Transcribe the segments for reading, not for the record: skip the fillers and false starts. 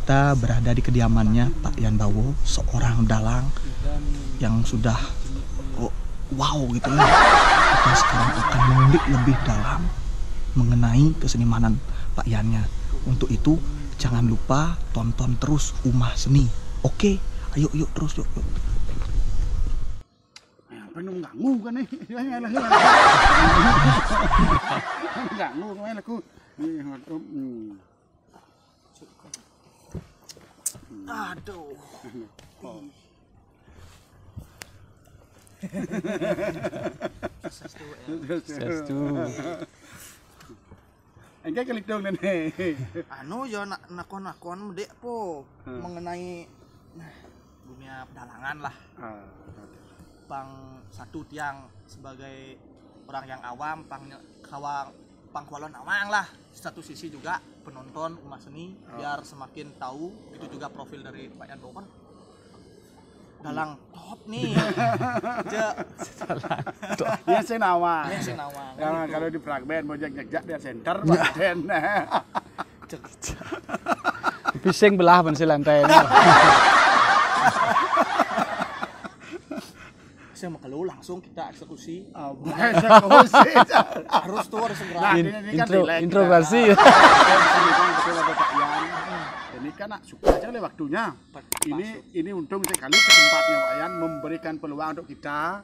kita berada di kediamannya Pak Yan Bawo, seorang dalang yang sudah wow gitu ya. Kita sekarang akan mengulik lebih dalam mengenai kesenimanan Pak Yannya. Untuk itu jangan lupa tonton terus Umah Seni. Oke, ayo terus yuk. Penung ganggu kan nih, ganggu kan aku. Aduh. Sestu. Enggak klik dong nenek. Anu ya nakon dek po mengenai dunia pedalangan lah. Bang satu tiang sebagai orang yang awam, pangkualan awang lah. Satu sisi juga penonton Umah Seni biar semakin tahu. Itu juga profil dari Pak Yan Bawo kan dalang top nih. Dia senawa. Kalau di fragmen bojak jak dia center baden. Pising belah pensil lantai. Saya mau keluar langsung kita eksekusi. Harus tuh harus segera. Introversi. Ini kan suka aja oleh waktunya. Ini untung sekali kesempatnya Pak Yan memberikan peluang untuk kita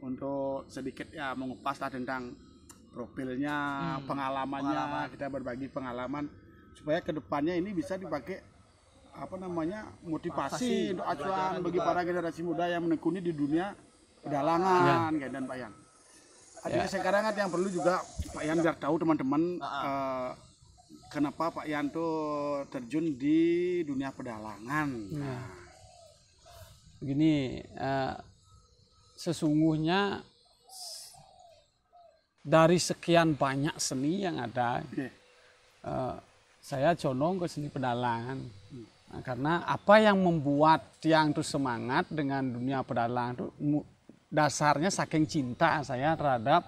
untuk sedikit ya mengupas lah tentang profilnya, pengalamannya. Kita berbagi pengalaman supaya kedepannya ini bisa dipakai motivasi untuk acuan bagi para generasi muda yang menekuni di dunia pedalangan dan Pak Yan. Artinya sekarang yang perlu juga Pak Yan biar tahu teman-teman kenapa Pak Yan tuh terjun di dunia pedalangan. Begini, sesungguhnya dari sekian banyak seni yang ada, saya condong ke seni pedalangan. Karena apa yang membuat tiang itu semangat dengan dunia pedalangan itu dasarnya saking cinta saya terhadap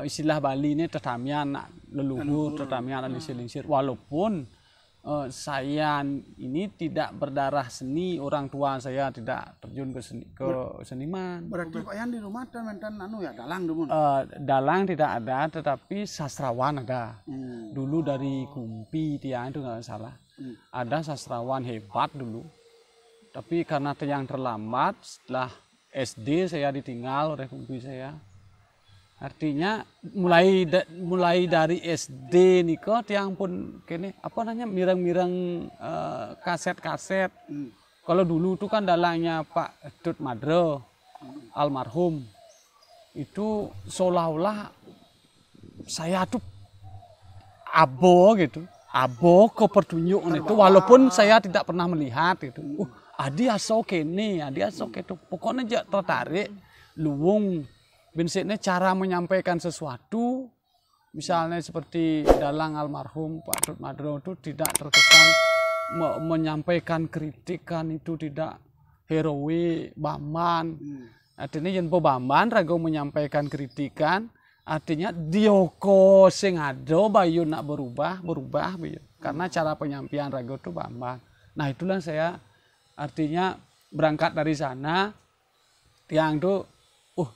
istilah Bali ini tetamian leluhur, tetamian lingsir-lingsir. Walaupun saya ini tidak berdarah seni, orang tua saya tidak terjun ke seniman. Berarti Pak Yan di rumah mentan dalang dulu. Dalang tidak ada, tetapi sastrawan ada. Dulu dari Kumpi tiang itu nggak salah. Ada sastrawan hebat dulu. Tapi karena tiang terlambat setelah SD saya ditinggal oleh Kumpi saya. Artinya mulai dari SD niko tiang pun kene mireng-mireng kaset-kaset. Kalau dulu itu kan dalangnya Pak Dut Madro almarhum. Itu seolah-olah saya tuh abo gitu. Abo ke pertunjukan itu walaupun saya tidak pernah melihat itu. Adi aso kene, adi aso itu. Pokoknya aja tertarik luwung bensiknya cara menyampaikan sesuatu, misalnya seperti dalang almarhum Pak Dut Madro itu tidak terkesan menyampaikan kritikan itu tidak heroik, Bamban. Artinya yang Bamban ragu menyampaikan kritikan, artinya dioko sing ado bayu nak berubah bayu. Karena cara penyampaian ragu itu Bamban. Nah itulah saya artinya berangkat dari sana tiang itu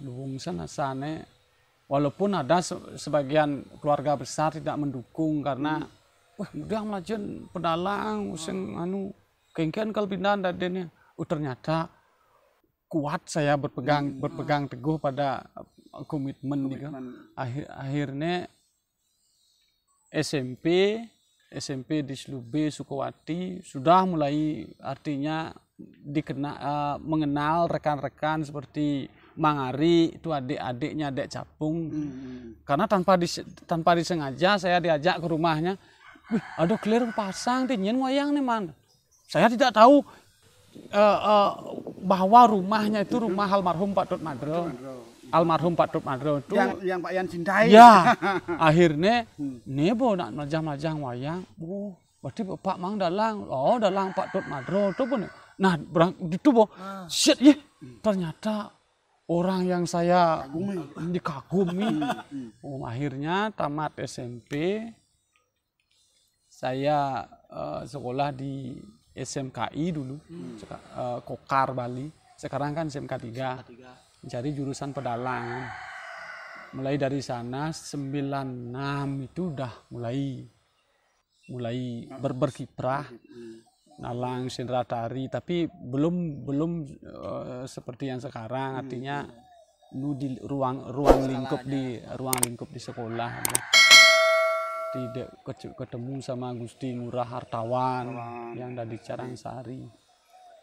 luwung sana walaupun ada sebagian keluarga besar tidak mendukung karena udah melajun pedalang sing kengken kalau pindahan dadenya ternyata kuat saya berpegang teguh pada komitmen. Gitu. Akhirnya SMP di Slube Sukawati sudah mulai artinya mengenal rekan-rekan seperti Mang Ari itu adik-adiknya Dek Capung. Karena tanpa disengaja saya diajak ke rumahnya. Aduh clear pasang tinyin wayang nih man. Saya tidak tahu bahwa rumahnya itu rumah almarhum Pak Dut Madro. Almarhum Pak Dut Madro itu yang Pak Yan cintai. Ya, akhirnya nebo nak melajang wayang. Berarti Pak Mang dalang. Dalang Pak Dut Madro itu pun. Nah, itu shit ya. Ternyata orang yang saya dikagumi. Akhirnya tamat SMP saya sekolah di SMKI dulu, Kokar Bali. Sekarang kan SMK 3. Mencari jurusan pedalangan. Mulai dari sana 96 itu udah mulai berkiprah. Nalang Sindratari, tapi belum seperti yang sekarang, artinya di ruang lingkup di sekolah. Tidak ketemu sama Gusti Ngurah Hartawan yang dari Carangsari,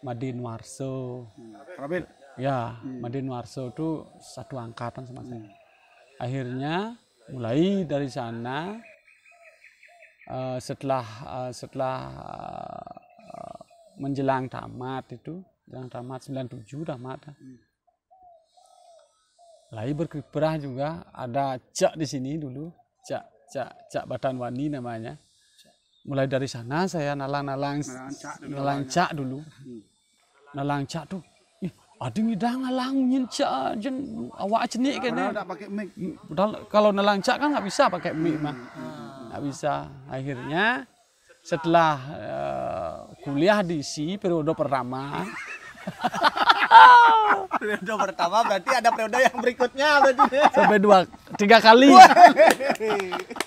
Madin Warso. Ya, Madin Warso itu satu angkatan sama saya. Akhirnya mulai dari sana setelah menjelang tamat 97 tamat. Mulai berkiprah juga, ada Cak di sini dulu, Cak Batan Wani namanya. Mulai dari sana saya nalang Cak dulu. Nalang Cak tuh, ada ngidang ngalangin Cak jen awak cenik kene. Kalau nalang Cak kan nggak bisa pakai mic mah. Nggak bisa. Akhirnya setelah kuliah di periode pertama. Periode pertama berarti ada periode yang berikutnya berarti. Sampai 3 kali.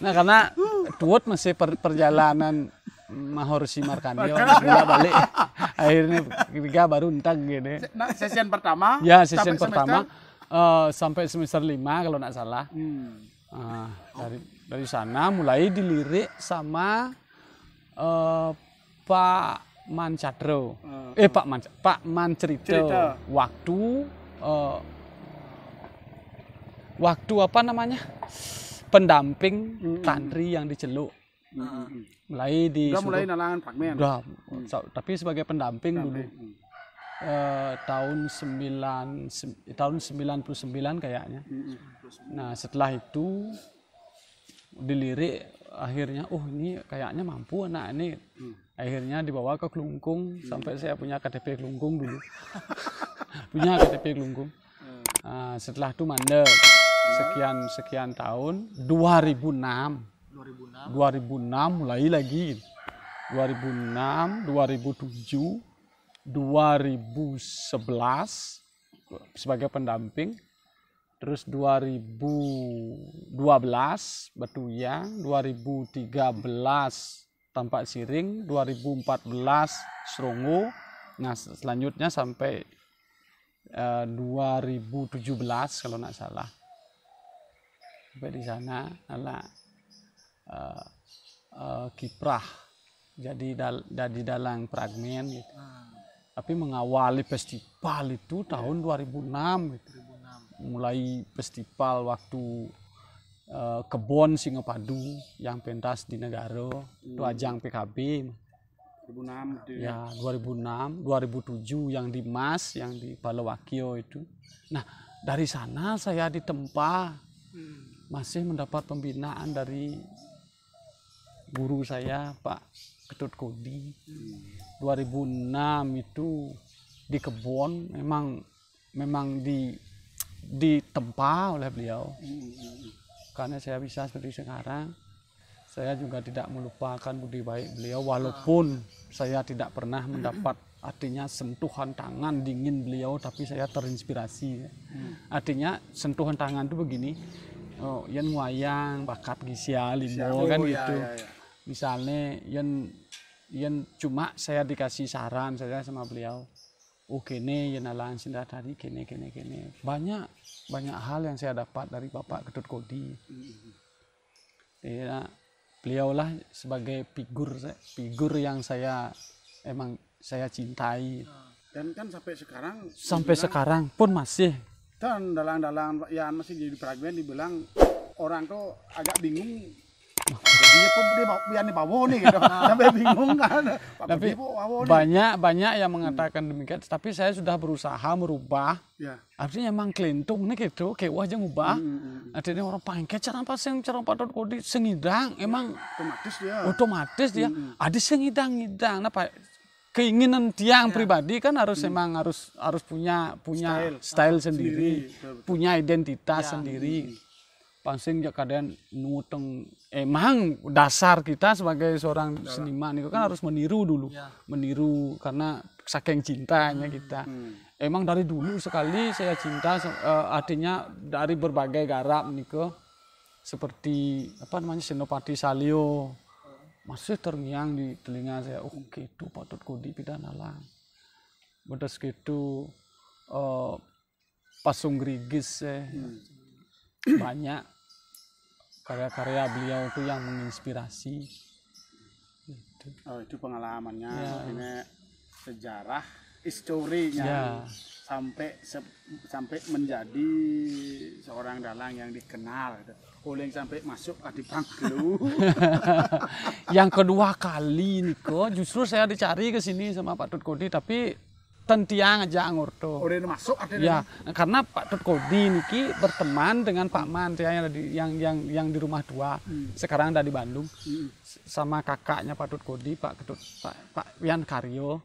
Nah, karena tuut masih perjalanan Mahorsi Markandeyo balik. Akhirnya ketiga baru entah gini. Nah, session pertama? Ya, session pertama sampai semester 5 kalau nggak salah. Dari sana mulai dilirik sama Pak Mancadro, Pak Mancerito. Waktu apa namanya, pendamping Tandri yang diceluk. Mulai nalangan fragmen. Tapi sebagai pendamping dulu. Tahun 99 kayaknya. Nah, setelah itu dilirik, akhirnya ini kayaknya mampu anak ini. Akhirnya dibawa ke Klungkung, sampai saya punya KTP Klungkung dulu. Punya KTP Klungkung. Setelah itu mandek sekian tahun, 2006 mulai lagi. 2006, 2007, 2011 sebagai pendamping. Terus 2012 Batuyang, 2013 Tampak Siring, 2014 Serongo. Nah, selanjutnya sampai 2017 kalau nggak salah. Sampai di sana adalah kiprah jadi dalang fragmen gitu. Tapi mengawali festival itu tahun 2006 gitu. Mulai festival waktu Kebon Singopadu yang pentas di Negaro, itu ajang PKB. 2006 ya 2006, 2007 yang di MAS, yang di Balewakio itu. Nah, dari sana saya ditempa, masih mendapat pembinaan dari guru saya Pak Ketut Kodi. 2006 itu di Kebon memang ditempa oleh beliau. Karena saya bisa seperti sekarang, saya juga tidak melupakan budi baik beliau, walaupun saya tidak pernah mendapat artinya sentuhan tangan dingin beliau, tapi saya terinspirasi. Artinya sentuhan tangan itu begini, yang wayang bakat Gisya Limo kan gitu. Misalnya yang cuma saya dikasih saran saya sama beliau, kene yang nalang sindah tadi kene. Banyak hal yang saya dapat dari Bapak Ketut Kodi. Ya, beliaulah sebagai figur yang saya cintai. Dan kan sampai sekarang pun masih. Dan dalang yang masih jadi fragmen dibilang orang tuh agak bingung. Dia bawa nih gitu. Sampai bingung kan. Tapi banyak yang mengatakan demikian, tapi saya sudah berusaha merubah. Ya. Artinya emang kelintung nih gitu, kayak wajah ngubah. Artinya orang pangkat cara Patut Kodi sengidang, emang otomatis dia. Ada sengidang. Nah, keinginan tiang pribadi kan harus punya style sendiri, punya identitas sendiri. pangsing ya kadang nuteng emang dasar kita sebagai seorang seniman itu kan harus meniru dulu. Meniru karena saking cintanya kita. Emang dari dulu sekali saya cinta artinya dari berbagai garap niko seperti apa namanya Senopati Salio masih terngiang di telinga saya. Oh gitu Patut Kodi Pidanalang. Bedas gitu Pasung Grigis banyak karya-karya beliau itu yang menginspirasi. Gitu. Oh, itu pengalamannya, ini sejarah, historinya sampai menjadi seorang dalang yang dikenal. Oleh sampai masuk di Pangkelu. Yang kedua kali Niko, justru saya dicari ke sini sama Pak Tut Kodi tapi tentiang aja ngurto. Udah masuk ada ya, karena Pak Tut Kodi niki berteman dengan Pak Man yang di rumah tua. Sekarang ada di Bandung. Sama kakaknya Pak Tut Kodi, Pak Wian Karyo.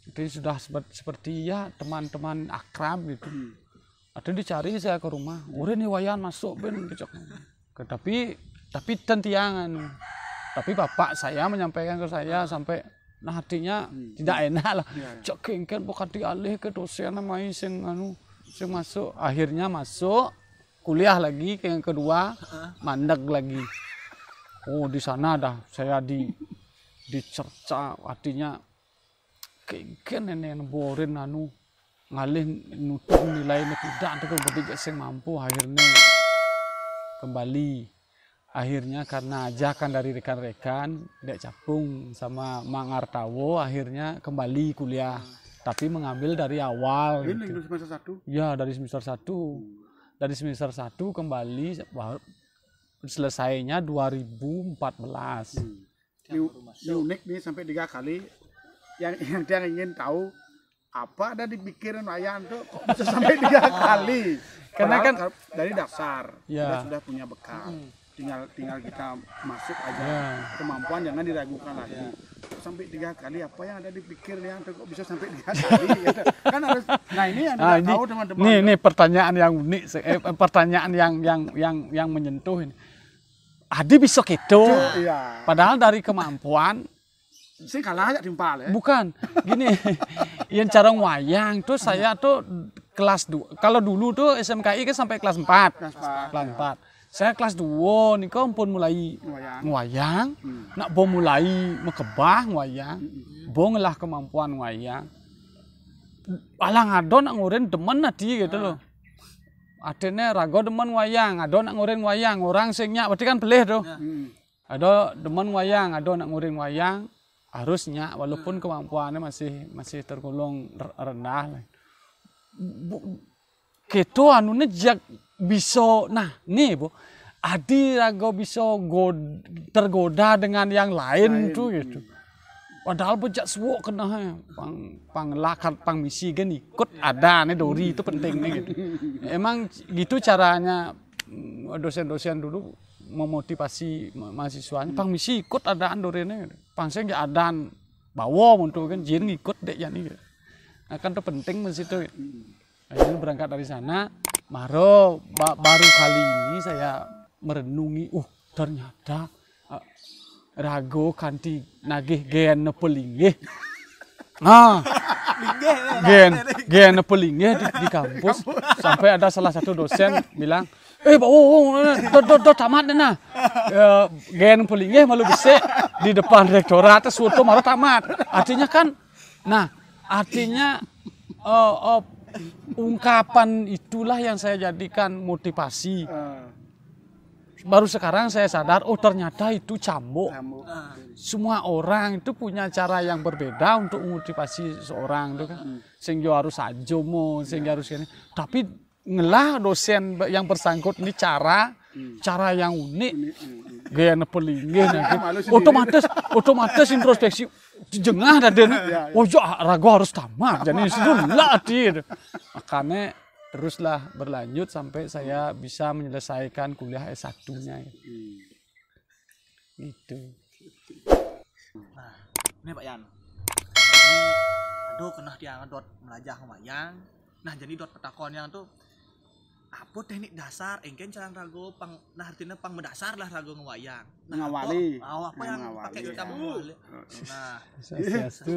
Itu sudah seperti ya teman-teman akrab gitu. Ada dicari saya ke rumah. Udah nih wayan masuk ben kecok. Tapi tentiangan. Tapi bapak saya menyampaikan ke saya sampai nah hatinya tidak enak lah. Cok kengken bukan dialih ke dosen namanya sing masuk. Akhirnya masuk kuliah lagi ke yang kedua mandek lagi. Oh di sana dah saya dicerca artinya kengken ini borin ngalih nutup nilai tidak ada kebetulan sing mampu akhirnya karena ajakan dari rekan-rekan Dek Capung sama Mang Artawo akhirnya kembali kuliah tapi mengambil dari awal ini gitu. Semester 1? Ya dari semester 1 kembali selesainya 2014 Ini unik nih sampai 3 kali yang dia ingin tahu apa ada di pikiran Wayan tuh kok bisa sampai 3 kali karena kan dari dasar dia sudah punya bekal tinggal kita masuk aja kemampuan jangan diragukan lagi sampai 3 kali apa yang ada di pikirnya kok bisa sampai 3 kali gitu. Kan harus ini yang tidak tahu teman-teman ini pertanyaan yang unik pertanyaan yang menyentuh ini Adi bisa gitu padahal dari kemampuan sih kalah aja timpal ya. Bukan, gini, yang cara wayang tuh saya tuh kelas 2. Kalau dulu tuh SMKI kan sampai kelas 4. Kelas 4. Saya kelas 2 nih kok pun mulai wayang. Nak bo mulai mekebah wayang. Bo ngelah kemampuan wayang. Alang ado nak ngurin demen nadi gitu loh. Adene rago demen wayang, ado nak ngurin wayang, orang sing nyak berarti kan belih tuh. Ado demen wayang, ado nak ngurin wayang. Harusnya walaupun kemampuannya masih tergolong rendah keto jak bisa nih Bu Adi rago bisa tergoda dengan yang lain tuh gitu padahal bejak suwok kena panglakat pangmisi kan ikut ada nih dori itu penting nih gitu emang gitu caranya dosen-dosen dulu memotivasi mahasiswanya pangmisi ikut adaan dorene pangseng ya adaan bawa untuk kan jin ngikut dek ya nih akan itu penting di situ akhirnya berangkat dari sana baru kali ini saya merenungi ternyata rago kanti nagih gen nepelinggih gen nepelinggih di kampus sampai ada salah satu dosen bilang tamat nah. Gen pelingih malu bisa di depan rektorat suatu malu tamat. Artinya kan, artinya ungkapan itulah yang saya jadikan motivasi. Baru sekarang saya sadar, ternyata itu cambuk. Semua orang itu punya cara yang berbeda untuk memotivasi seorang itu kan. Sehingga harus ajomo, sehingga harus ini. Tapi ngelah dosen yang bersangkut ini cara yang unik gaya nepelinggih otomatis introspeksi jengah dan ragu harus tamat jadi itu latih makanya teruslah berlanjut sampai saya bisa menyelesaikan kuliah S1-nya gitu. Nah ini Pak Yan ini aduh kena dia dot melajah wayang nah jadi dot petakonnya tuh apa teknik dasar engken cara rago pang nah artinya pang mendasar lah rago ngewayang. Nah, Mengawali. apa yang pakai kita mengawali. Nah, Swastiastu.